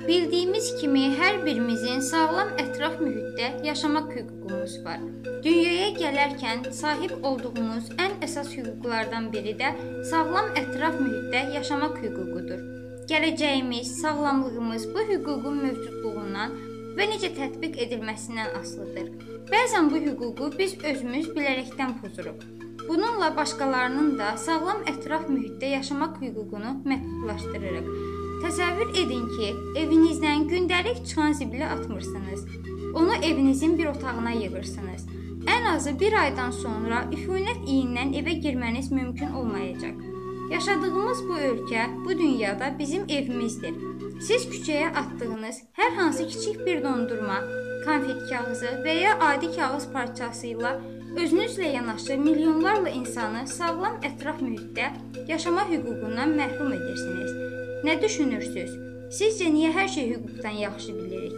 Bildiyimiz kimi hər birimizin sağlam ətraf mühitdə yaşamaq hüququmuz var. Dünyaya gələrkən sahib olduğumuz ən əsas hüquqlardan biri də sağlam ətraf mühitdə yaşamaq hüququdur. Gələcəyimiz, sağlamlığımız bu hüququn mövcudluğundan və necə tətbiq edilməsindən asılıdır. Bəzən bu hüququ biz özümüz bilərəkdən pozuruq. Bununla başqalarının da sağlam ətraf mühitdə yaşamaq hüququnu məhdudlaşdırırıq. Təsəvvür edin ki, evinizdən gündəlik çıxan zibili atmırsınız. Onu evinizin bir otağına yığırsınız. Ən azı bir aydan sonra üfunət iyindən evə girməniz mümkün olmayacaq. Yaşadığımız bu ölkə, bu dünyada bizim evimizdir. Siz küçəyə atdığınız hər hansı kiçik bir dondurma, konfet kağızı və ya adi kağız parçası ilə özünüzlə yanaşı milyonlarla insanı sağlam ətraf mühitdə yaşama hüququndan məhrum edirsiniz. Nə düşünürsünüz? Sizcə niyə hər şey hüquqdan yaxşı bilirik?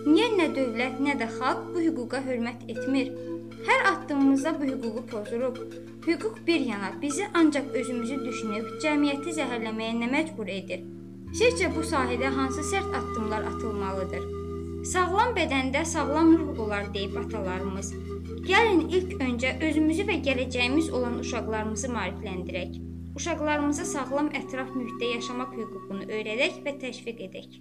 Niyə nə dövlət, nə də xalq bu hüquqa hörmət etmir? Hər addımımızda bu hüququ pozuruq. Hüquq bir yana bizi ancaq özümüzü düşünüb cəmiyyəti zəhərləməyə nə məcbur edir? Sizcə bu sahədə hansı sərt addımlar atılmalıdır? Sağlam bədəndə sağlam ruh olar deyib atalarımız. Gəlin ilk öncə özümüzü və gələcəyimiz olan uşaqlarımızı maarifləndirək. Uşaqlarımıza sağlam ətraf mühitdə yaşamaq hüququnu öyrədək və təşviq edək.